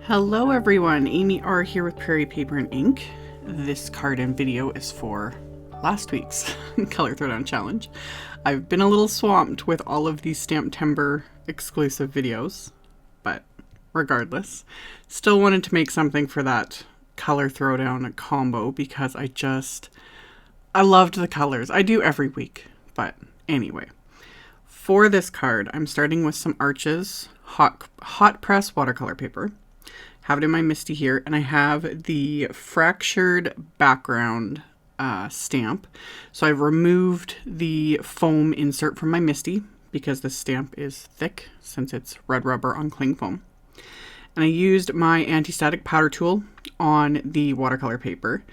Hello everyone, AmyR here with Prairie Paper and Ink. This card and video is for last week's Color Throwdown Challenge. I've been a little swamped with all of these Stamptember exclusive videos, but regardless, still wanted to make something for that Color Throwdown combo because I loved the colors. I do every week, but anyway. For this card, I'm starting with some Arches hot press watercolor paper. Have it in my MISTI here, and I have the fractured background stamp. So I've removed the foam insert from my MISTI because the stamp is thick since it's red rubber on cling foam. And I used my anti-static powder tool on the watercolor paper.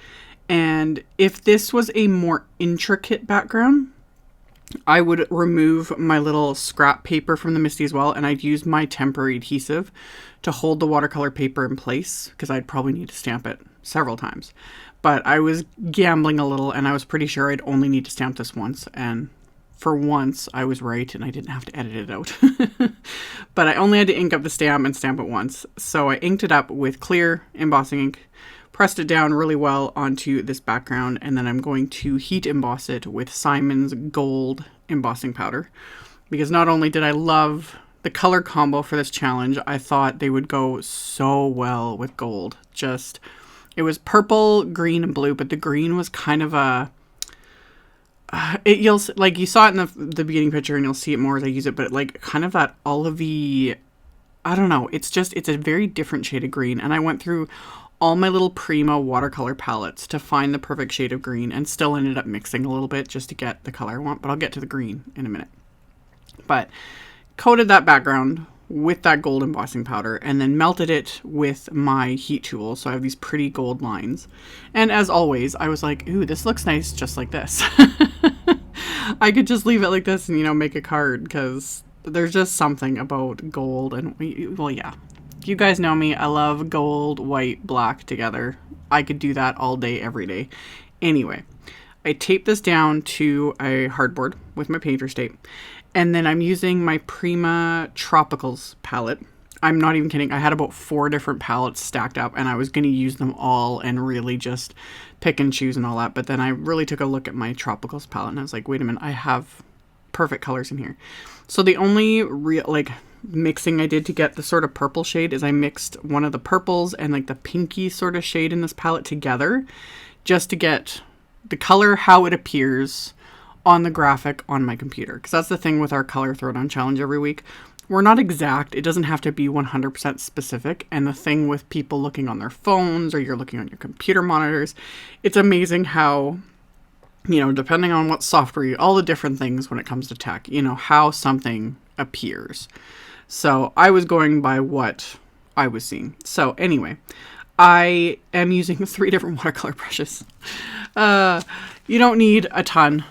And if this was a more intricate background, I would remove my little scrap paper from the MISTI as well, and I'd use my temporary adhesive to hold the watercolor paper in place because I'd probably need to stamp it several times. But I was gambling a little, and I was pretty sure I'd only need to stamp this once, and for once I was right and I didn't have to edit it out. But I only had to ink up the stamp and stamp it once. So I inked it up with clear embossing ink, pressed it down really well onto this background, and then I'm going to heat emboss it with Simon's gold embossing powder, because not only did I love the color combo for this challenge, I thought they would go so well with gold. It was purple, green, and blue, but the green was kind of a you saw it in the beginning picture, and you'll see it more as I use it, but like kind of that olivey, I don't know, it's a very different shade of green. And I went through all my little Prima watercolor palettes to find the perfect shade of green, and still ended up mixing a little bit just to get the color I want, but I'll get to the green in a minute. But coated that background with that gold embossing powder and then melted it with my heat tool. So I have these pretty gold lines. And as always, I was like, ooh, this looks nice just like this. I could just leave it like this and, make a card, because there's just something about gold. And, well, yeah. You guys know me. I love gold, white, black together. I could do that all day, every day. Anyway, I taped this down to a hardboard with my painter's tape. And then I'm using my Prima Tropicals palette. I'm not even kidding. I had about 4 different palettes stacked up, and I was going to use them all and really just pick and choose and all that. But then I really took a look at my Tropicals palette, and I was like, wait a minute, I have perfect colors in here. So the only real, mixing I did to get the sort of purple shade is I mixed one of the purples and the pinky sort of shade in this palette together, just to get the color how it appears on the graphic on my computer. Because that's the thing with our Color Throwdown Challenge every week. We're not exact. It doesn't have to be 100% specific. And the thing with people looking on their phones, or you're looking on your computer monitors, it's amazing how, depending on what software, all the different things when it comes to tech, how something appears. So I was going by what I was seeing. So anyway, I am using 3 different watercolor brushes. You don't need a ton.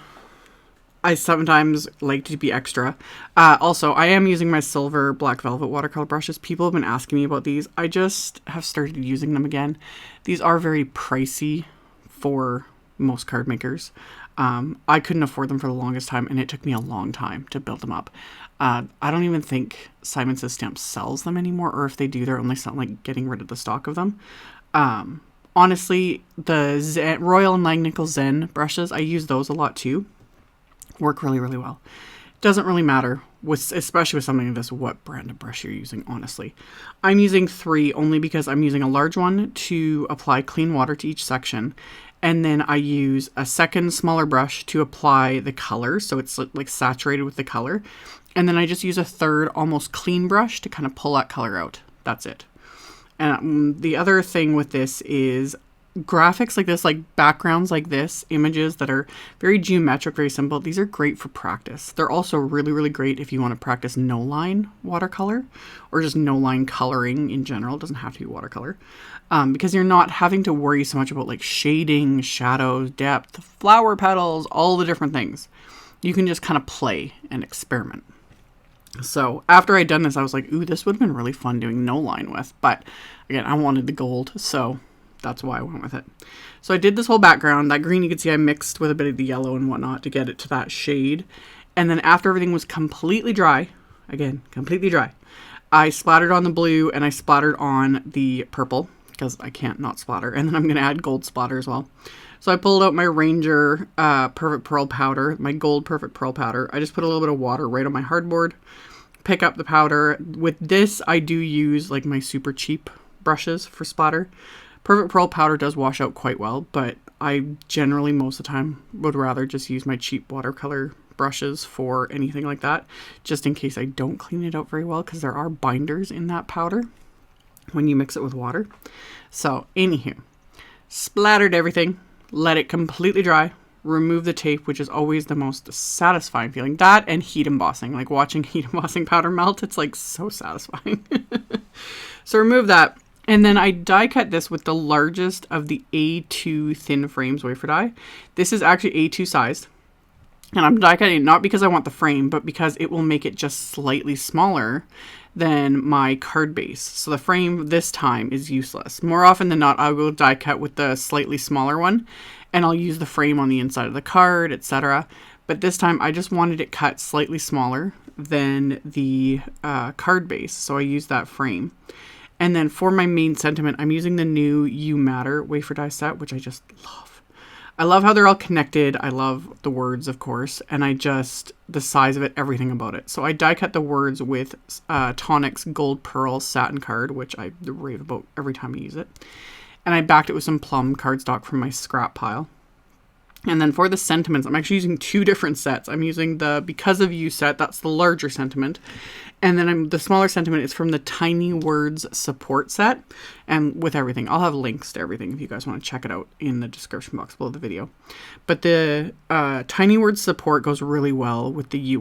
I sometimes like to be extra. Also, I am using my silver Black Velvet watercolor brushes. People have been asking me about these. I just have started using them again. These are very pricey for most card makers. I couldn't afford them for the longest time, and it took me a long time to build them up. I don't even think Simon Says Stamps sells them anymore, or if they do, they're only getting rid of the stock of them. Honestly, the Royal and Langnickel Zen brushes, I use those a lot too. Work really, really well. Doesn't really matter, especially with something like this, what brand of brush you're using, honestly. I'm using 3 only because I'm using a large one to apply clean water to each section. And then I use a second smaller brush to apply the color, so it's saturated with the color. And then I just use a third almost clean brush to kind of pull that color out. That's it. And the other thing with this is graphics like this, backgrounds like this, images that are very geometric, very simple. These are great for practice. They're also really, really great if you want to practice no-line watercolor, or just no-line coloring in general. It doesn't have to be watercolor. Because you're not having to worry so much about shading, shadows, depth, flower petals, all the different things. You can just kind of play and experiment. So after I'd done this, I was like, ooh, this would have been really fun doing no line with. But again, I wanted the gold, so that's why I went with it. So I did this whole background. That green you can see I mixed with a bit of the yellow and whatnot to get it to that shade. And then after everything was completely dry, again, completely dry, I splattered on the blue and I splattered on the purple because I can't not splatter. And then I'm going to add gold splatter as well. So I pulled out my Ranger Perfect Pearl powder, my gold Perfect Pearl powder. I just put a little bit of water right on my hardboard, pick up the powder. With this, I do use like my super cheap brushes for splatter. Perfect Pearl powder does wash out quite well, but I generally most of the time would rather just use my cheap watercolor brushes for anything like that, just in case I don't clean it out very well, because there are binders in that powder when you mix it with water. So anywho, splattered everything, let it completely dry, remove the tape, which is always the most satisfying feeling. That and heat embossing, like watching heat embossing powder melt, it's like so satisfying. So remove that. And then I die cut this with the largest of the A2 thin frames wafer die. This is actually A2 sized. And I'm die cutting it not because I want the frame, but because it will make it just slightly smaller than my card base. So the frame this time is useless. More often than not, I will die cut with the slightly smaller one, and I'll use the frame on the inside of the card, etc. But this time I just wanted it cut slightly smaller than the card base, so I used that frame. And then for my main sentiment, I'm using the new You Matter wafer die set, which I just love. I love how they're all connected. I love the words, of course, and the size of it, everything about it. So I die cut the words with Tonic's Gold Pearl Satin card, which I rave about every time I use it. And I backed it with some plum cardstock from my scrap pile. And then for the sentiments, I'm actually using two different sets. I'm using the Because of You set, that's the larger sentiment. And then the smaller sentiment is from the Tiny Words support set. And with everything, I'll have links to everything if you guys want to check it out in the description box below the video. But the Tiny Words support goes really well with the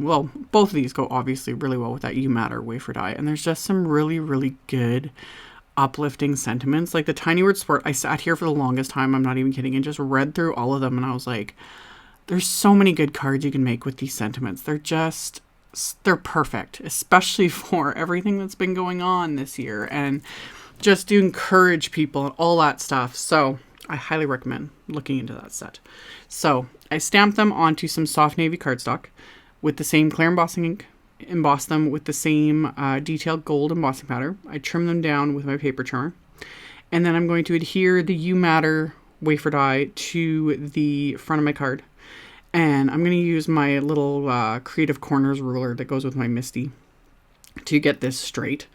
both of these go obviously really well with that You Matter wafer die. And there's just some really, really good uplifting sentiments. Like the Tiny Word support, I sat here for the longest time, I'm not even kidding, and just read through all of them, and I was like, there's so many good cards you can make with these sentiments. They're perfect, especially for everything that's been going on this year, and just to encourage people and all that stuff. So I highly recommend looking into that set. So I stamped them onto some soft navy cardstock with the same clear embossing ink, emboss them with the same detailed gold embossing powder. I trim them down with my paper trimmer. And then I'm going to adhere the You Matter wafer die to the front of my card. And I'm going to use my little Creative Corners ruler that goes with my MISTI to get this straight.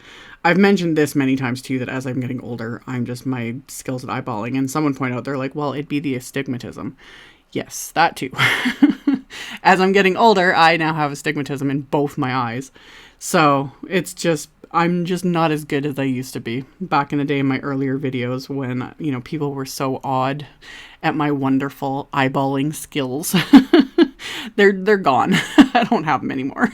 I've mentioned this many times too, that as I'm getting older, my skills at eyeballing. And someone pointed out, they're like, well, it'd be the astigmatism. Yes, that too. As I'm getting older, I now have astigmatism in both my eyes. So I'm just not as good as I used to be. Back in the day in my earlier videos when, people were so awed at my wonderful eyeballing skills. They're gone. I don't have them anymore.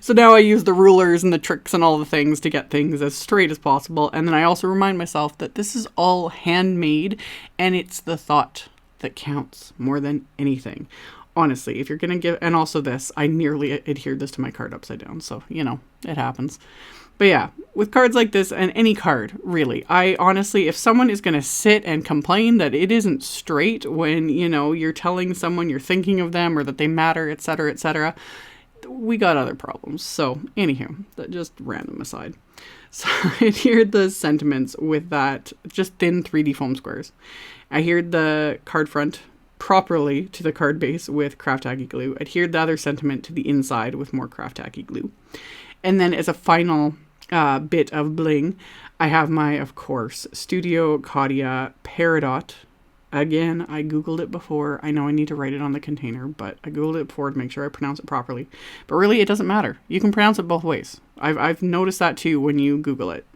So now I use the rulers and the tricks and all the things to get things as straight as possible. And then I also remind myself that this is all handmade, and it's the thought that counts more than anything. Honestly, if you're going to give, and also this, I nearly adhered this to my card upside down. So, it happens. But yeah, with cards like this, and any card, really, I honestly, if someone is going to sit and complain that it isn't straight when, you're telling someone you're thinking of them or that they matter, etc., we got other problems. So, anywho, that just random aside. So, I adhered the sentiments with that just thin 3D foam squares. I adhered the card front properly to the card base with craft tacky glue. Adhered the other sentiment to the inside with more craft tacky glue. And then as a final bit of bling, I have my, of course, Studio Katia Peridot. Again, I Googled it before. I know I need to write it on the container, but I Googled it before to make sure I pronounce it properly. But really, it doesn't matter. You can pronounce it both ways. I've noticed that too when you Google it.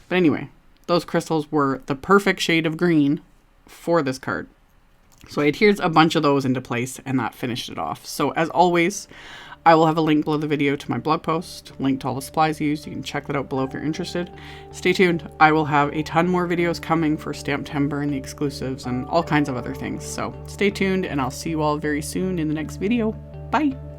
But anyway, those crystals were the perfect shade of green for this card. So I adhered a bunch of those into place, and that finished it off. So as always, I will have a link below the video to my blog post, link to all the supplies used. You can check that out below if you're interested. Stay tuned. I will have a ton more videos coming for Stamptember and the exclusives and all kinds of other things. So stay tuned, and I'll see you all very soon in the next video. Bye!